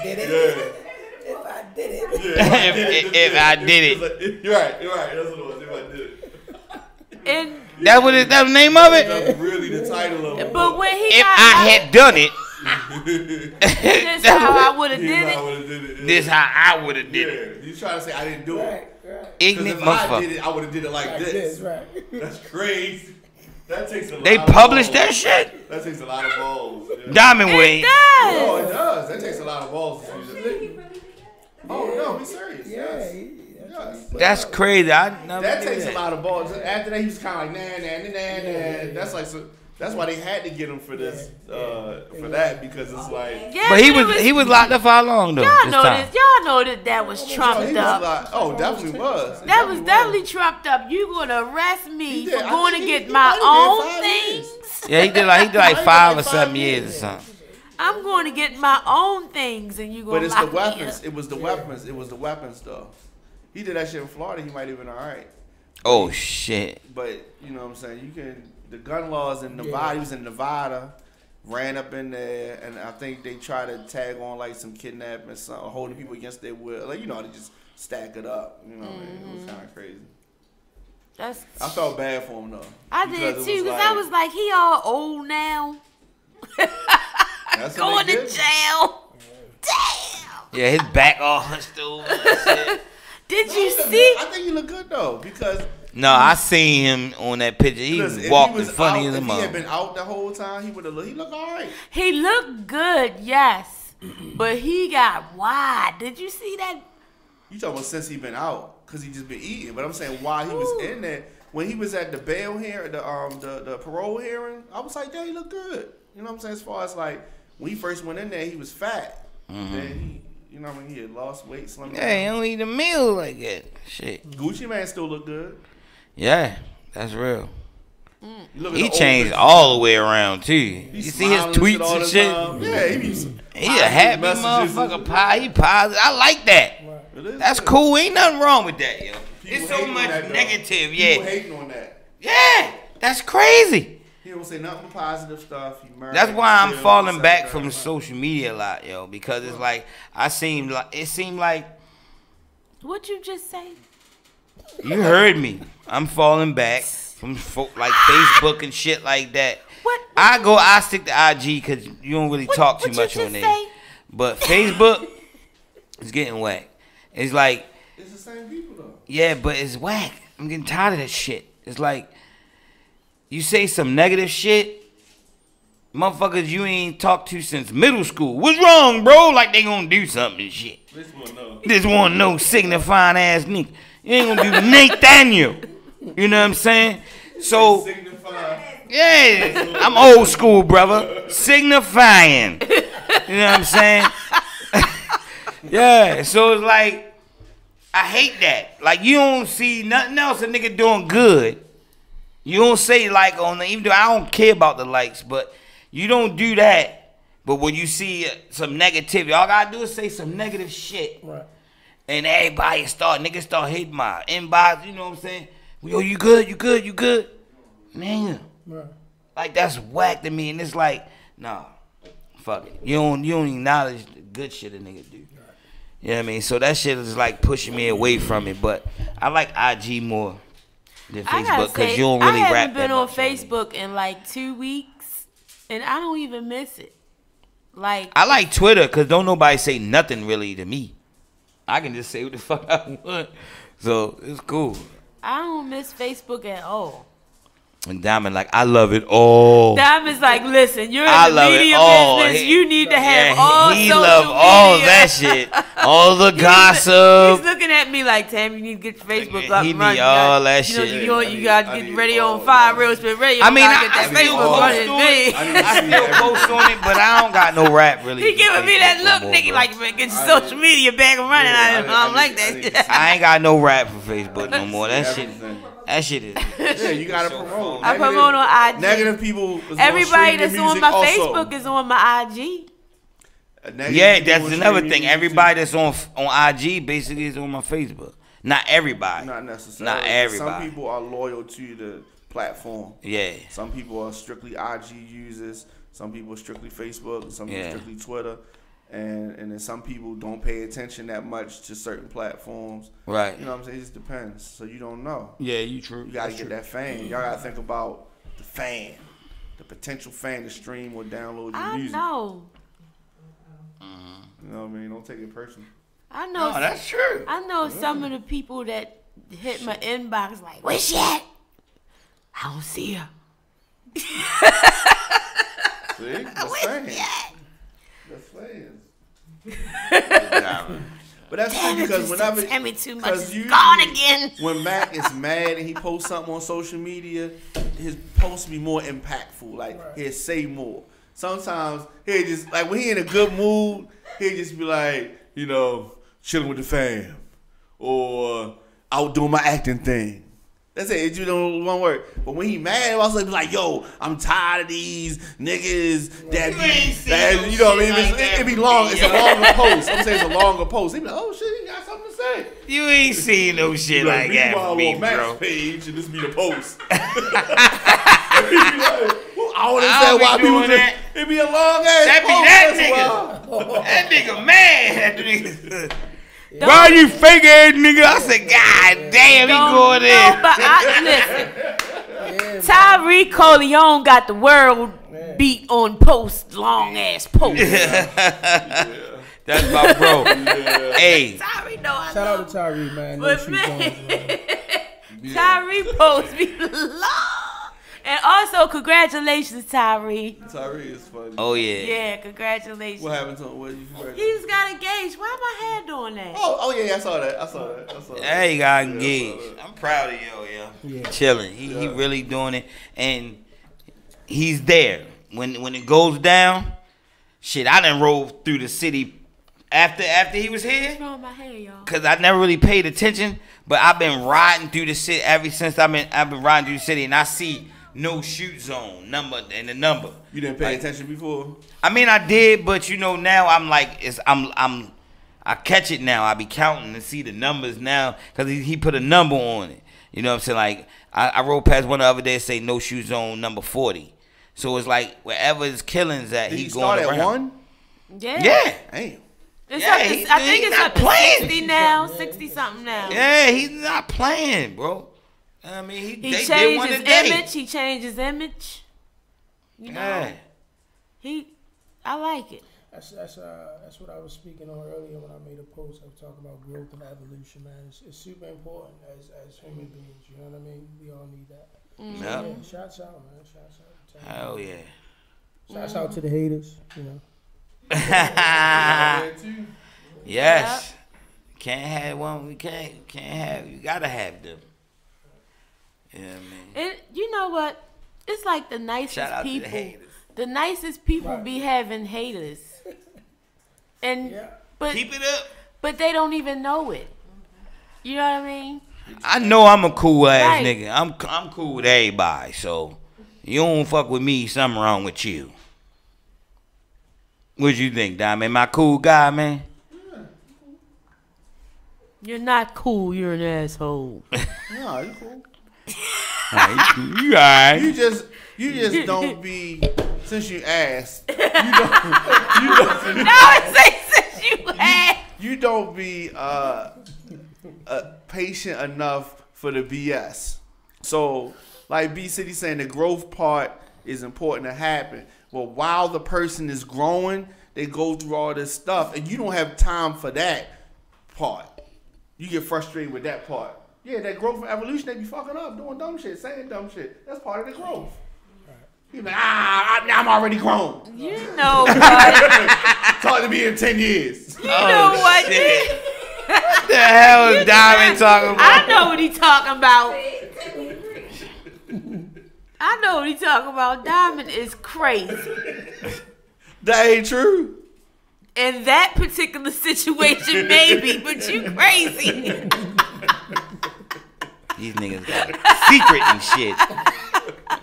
Did it? Yeah. If I did it. if I did it. It's like, you're right. That's what it was. If I did it. And That's what that's the name of it. That's really the title of it. but when he If got I had done it, this how I would have Here's did how I it. would've did it. this how I would have did it. Yeah. He's trying to say I didn't do it. Right. Because Ignorant if I did motherfucker. it, I would have did it like this. Right. That's crazy. That takes a lot. They of published balls. that shit. That takes a lot of balls. Yeah. Diamond It Way. does. Oh, it does. That takes a lot of balls. To do that. He really did that? Oh no, he's serious. Yeah. Yes. He, Yes. That's crazy. I never That knew takes a that. lot of balls. After that, he was kind of like nah. That's like so. That's why they had to get him for this, for that because it's like. Yeah, But it he was locked up for how long though? Y'all This know time? this. Y'all know that was Oh, he trumped was up. like, oh, definitely was. That was definitely trumped up. You gonna arrest me He did. for I going to think get he my might have own been 5 years. things? Yeah, he did like Like 5 or 5 7 years. years or something. I'm going to get my own things, and you But gonna it's the lock me weapons. up. It was the weapons. It was the weapons though. He did that shit in Florida. He might have been all right. Oh shit. But you know what I'm saying? You can the gun laws in Nevada. He was in Nevada, ran up in there, and I think they tried to tag on like some kidnapping, some holding people against their will. Like you know how to just stack it up. You know what I mean? It was kind of crazy. That's. I felt bad for him though. I did too, because I was like, he all old now, that's what going they to did. jail. Damn. Yeah, his back all hunched over. and shit. Did you I see? think you look good though because No, I seen him on that picture. He if was he walking was funny out, as a if he had mother. been out the whole time, he would have looked. He looked all right. He looked good, yes, but he got wide. Did you see that? You talking about since he been out, cause he just been eating. But I'm saying while he was in there, when he was at the bail hearing, the parole hearing, I was like, yeah, he looked good. You know what I'm saying? As far as like when he first went in there, he was fat. Then he, you know what I mean? He had lost weight, slimmed Yeah, he down. don't eat a meal like that. Shit. Gucci Man still look good. Yeah, that's real. You look at He the old changed pictures. all the way around too. He You see his smiling tweets all and the shit. time. Yeah, he be. He a happy messages. motherfucker. He positive. I like that. It is That's good. cool. Ain't nothing wrong with that, yo. People It's so hating on much that, though. negative. People Yeah, hating on that. yeah. That's crazy. He don't say nothing but positive stuff. He married, That's why I'm still, falling et back cetera. from social media a lot, yo, because it's like it seemed like What you just say? you heard me. I'm falling back from like Facebook and shit like that. What? I stick to IG because you don't really talk too what much you on just there. say? But Facebook is getting whack. It's like, It's the same people though. yeah, but it's whack. I'm getting tired of that shit. It's like you say some negative shit, motherfuckers you ain't talked to since middle school. What's wrong, bro? Like they gonna do something and shit. This one, no. This one no signifying ass nigga. You ain't gonna do Nathaniel. You know what I'm saying? So Signify. yeah, I'm old school, brother. Signifying. You know what I'm saying? Yeah, so it's like I hate that. Like you don't see nothing else a nigga doing good. You don't say like on the, even though I don't care about the likes, but you don't do that. But when you see some negativity, all I gotta do is say some negative shit. Right. And everybody niggas start hitting my inbox, you know what I'm saying? Yo, you good, you good, you good? Man, Right. like that's whack to me, and it's like, nah, fuck it. You don't acknowledge the good shit a nigga do. You know what I mean? So that shit is like pushing me away from it, but I like IG more than I gotta Facebook because say, you don't really I rap haven't been that on much Facebook in like 2 weeks, and I don't even miss it. Like, I like Twitter because don't nobody say nothing really to me. I can just say what the fuck I want. So it's cool. I don't miss Facebook at all. And Diamond like, I love it all. Diamond's like, listen, you're in I the love it media all. business. You need to have Yeah, all he social love all media. that shit. All the He's gossip. looking at me like, Tam, you need to get your Facebook up He and running. need all that You know, shit. you got to I get need radio all on Fire, that. Real Spit Radio. I mean, gotta I get that still Facebook post running. on Me. it. I still post on it, but I don't got no rap really. He for giving me that Facebook look, no more, nigga, bro. like, man, get your social media back and running. I don't like that. I ain't got no rap for Facebook no more. That shit, Everything. that shit is. Yeah, you gotta promote. I promote on IG. Negative people. is gonna Everybody stream your that's on music my also. Facebook is on my IG. Negative Yeah, people that's will another stream your thing. music Everybody that's on IG basically is on my Facebook. Not everybody. too. Not necessarily. Not everybody. Some people are loyal to platform. Yeah. Some people are strictly IG users. Some people are strictly Facebook. Some people are strictly Twitter. And then some people don't pay attention that much to certain platforms. Right. You know what I'm saying? It just depends. So you don't know. Yeah, you true. You gotta get that fan. Y'all gotta think about the fan, the potential fan to stream or download your music. I know. You know what I mean? Don't take it personal. I know. No, that's true. I know some of the people that hit my inbox like, where's she at? I don't see her. See? That's fans. That's fans. But that's true because whenever tell me too much, it's usually gone again. When Mac is mad and he posts something on social media, his posts be more impactful. Like he'll say more. Sometimes he'll just like when he in a good mood, he'll just be like, you know, chilling with the fam or out doing my acting thing. That's it. It just don't one word. But when he mad, I was like, yo, I'm tired of these niggas that be, you know what I mean? It be long. It's a longer post. I'm saying it's a longer post. He be like, oh shit, he got something to say. You ain't seen no shit like that from me, on Max bro. page and this be the post. He be like, well, I don't understand why people that. It be a long ass That be post. that nigga mad. That nigga. Why you fake ass nigga? I said, God damn, he going in. No, but listen. Tyree Corleone got the world beat on post, long ass post. That's my bro. Hey. Tyree know I Shout know. out to Tyree, man. No But shoot man, man. Tyree post be long. And also, congratulations, Tyree. Tyree is funny. Oh, yeah. Yeah, congratulations. What happened to him? What did you He just got engaged. Why my hair doing that? Oh yeah, I saw that. Yeah, he got engaged. I'm proud of yo. Yeah. Chilling. He really doing it. And he's there. When it goes down, shit, I done rolled through the city after he was here. What's wrong with my hair, y'all? Cause I never really paid attention, but I've been riding through the city ever since I've been riding through the city, and I see no shoot zone number and the number. You didn't pay attention before? I mean, I did, but you know now I'm like I catch it now. I be counting to see the numbers now because he put a number on it. You know what I'm saying? Like I rode past one the other day and say no shoot zone number 40. So it's like wherever his killings at, Did he he going start around. at 1? Yeah. Yeah. Damn. It's Yeah, up to, he- I think he it's not up to playing. 60 now, 60 something now. Yeah, he's not playing, bro. I mean, He they did changed one his today. image. He changed his image. You know, Yeah. I like it. That's what I was speaking on earlier when I made a post. I was talking about growth and evolution, man. It's super important as human beings. You know what I mean? We all need that. So, Yeah. yeah, shouts out, man. Shouts out. Hell yeah. Shouts out to the haters. You know. Yes. Can't have one. We can't have. You gotta have them. Yeah, man. And you know what? It's like the nicest Shout out people. to the haters. The nicest people Right. be having haters. And Yeah. but Keep it up. but they don't even know it. You know what I mean? I know I'm a cool ass Right. nigga. I'm cool with everybody. So you don't fuck with me, something wrong with you. What you think, Dime? Am I a cool guy, man? You're not cool. You're an asshole. No, you cool. You alright? You just don't be. Since you asked, No, it says since you had. you don't be patient enough for the BS. So, like B City saying, the growth part is important to happen. Well, while the person is growing, they go through all this stuff, and you don't have time for that part. You get frustrated with that part. Yeah, that growth and evolution, they be fucking up, doing dumb shit, saying dumb shit. That's part of the growth. You be like, I'm already grown. You know what? Talk to me in 10 years. You know what? Shit. What the hell is Diamond talking about? I know what he talking about. I know what he talking about. Diamond is crazy. That ain't true. In that particular situation, maybe, but you crazy. These niggas got a secret and shit.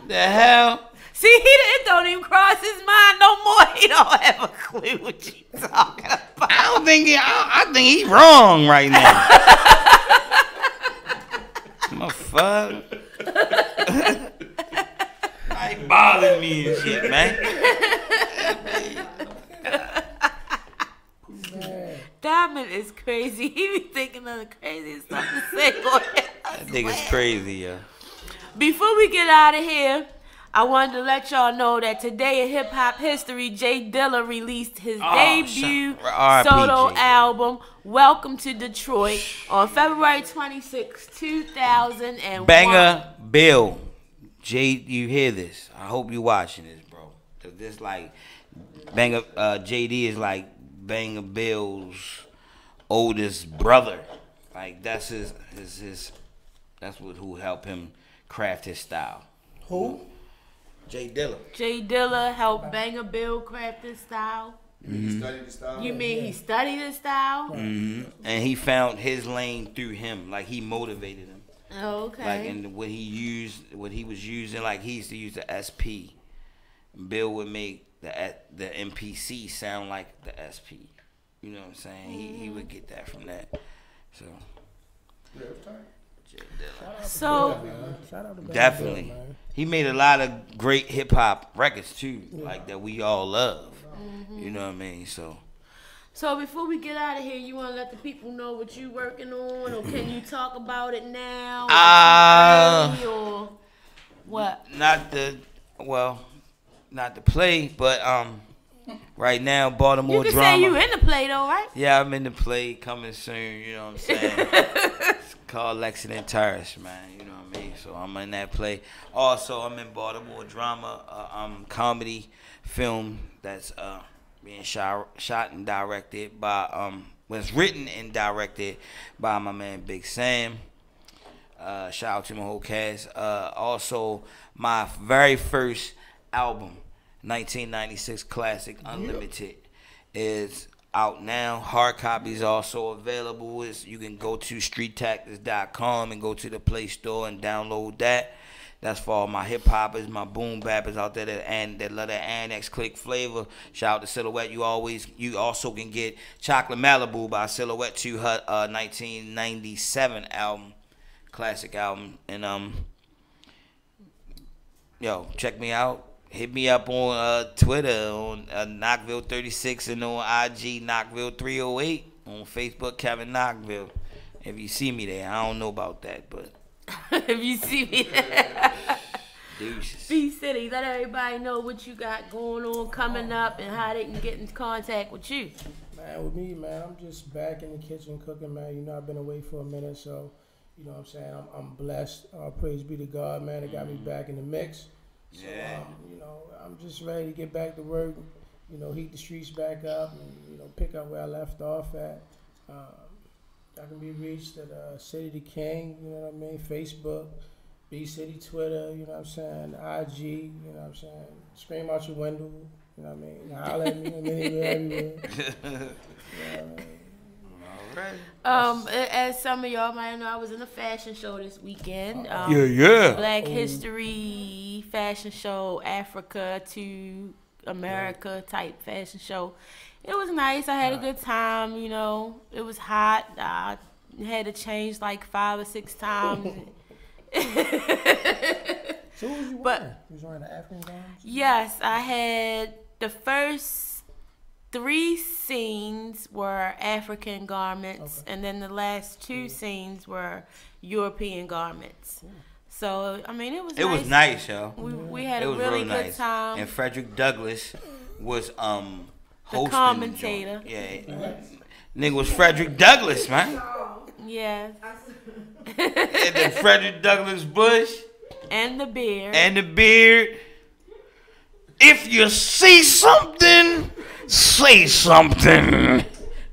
The hell? See, it don't even cross his mind no more. He don't have a clue what you talking about. I don't think I think he wrong right now. Motherfucker. bothering me and shit, man. Diamond is crazy. He be thinking of the craziest stuff to say. That nigga's crazy, yo. Before we get out of here, I wanted to let y'all know that today in hip hop history, Jay Dilla released his debut solo album, Welcome to Detroit, on February 26, 2001. Banger Bill. Jay, you hear this? I hope you watching this, bro. Cause this like Banger JD is like Banger Bill's oldest brother. Like that's his that's who helped him craft his style. Who? Jay Dilla. Jay Dilla helped Banger Bill craft his style. He studied the style. You mean he studied his style? Mm-hmm. And he found his lane through him. Like he motivated him. Okay. Like and what he was using, like he used to use the SP. Bill would make the MPC sound like the SP. You know what I'm saying? He would get that from that. So Jay Dilla. So Shout out to Banger Definitely. Bill, man. He made a lot of great hip hop records too, like that we all love. You know what I mean? So before we get out of here, you want to let the people know what you working on, or can you talk about it now? Or what? not to play, but right now Baltimore You can drama. say you in the play though, right? Yeah, I'm in the play coming soon. You know what I'm saying? It's called Lexington Terrace, man. You know what I mean? So I'm in that play. Also, I'm in Baltimore drama, comedy film that's being shot and directed by was written and directed by my man Big Sam. Shout out to my whole cast. Also, my very first album, 1996 classic Unlimited, is out now. Hard copies also available. You can go to streettactics.com and go to the Play Store and download that. That's for all my hip hoppers, my boom bappers out there that love that Annex Click flavor. Shout out to Silhouette. You also can get Chocolate Malibu by Silhouette to her 1997 album, classic album. And yo, check me out. Hit me up on Twitter on Knockville36 and on IG Knockville308, on Facebook Kevin Knockville. If you see me there, I don't know about that, but If you see me there. deuces. B City, let everybody know what you got going on coming up and how they can get in contact with you. Man, with me, man, I'm just back in the kitchen cooking, man. You know, I've been away for a minute, so, you know what I'm saying? I'm blessed. Praise be to God, man. It got me back in the mix. So, Yeah. you know, I'm just ready to get back to work, you know, heat the streets back up and, you know, pick up where I left off at. I can be reached at City the King, you know what I mean? Facebook, B City Twitter, you know what I'm saying? IG, you know what I'm saying? Scream out your window, you know what I mean? Holler at me, I'm anywhere, everywhere. You know what I mean? As some of y'all might know, I was in a fashion show this weekend. Yeah. Black History fashion show, Africa to America type fashion show. It was nice. I had a good time. You know, it was hot. I had to change like 5 or 6 times. So what was you wearing? You was wearing the African garments? Yes, I had the first 3 scenes were African garments, and then the last 2 scenes were European garments. So I mean, it was nice, yo. We had It a was really real good nice. time. And Frederick Douglass was hosting The commentator. The joint. Yeah. Nigga was Frederick Douglass, man. Yes. And then Frederick Douglass Bush And the beard. and the beard. If you see something, say something.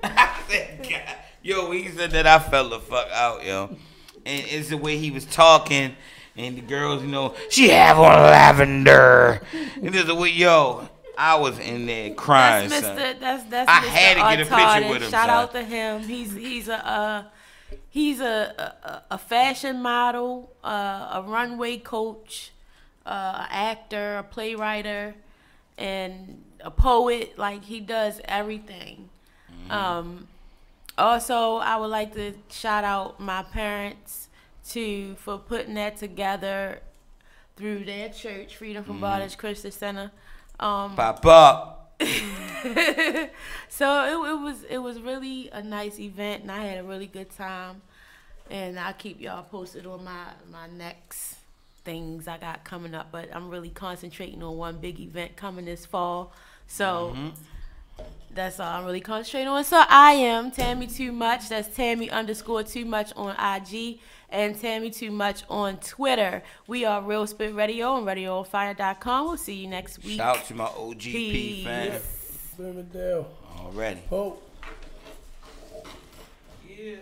I said, God. Yo, he said that, I fell the fuck out, yo. And it's the way he was talking. And the girls, you know, she have on lavender. And there's a way, yo, I was in there crying, That's son. That's I Mr. had to get a picture Artarded. with him, Shout son. out to him. He's a fashion model, a runway coach, an actor, a playwright, and a poet. Like, he does everything. Also, I would like to shout out my parents for putting that together through their church, Freedom from Bondage Christian Center. Pop up. So it was really a nice event, and I had a really good time. And I'll keep y'all posted on my next things I got coming up. But I'm really concentrating on one big event coming this fall. So that's all I'm really concentrating on. So I am Tammy Too Much. That's Tammy_Too Much on IG and Tammy Too Much on Twitter. We are Real Spit Radio on RadioOnFire.com. We'll see you next week. Shout out to my OGP fam. Riverdale. Already. Hope. Yeah.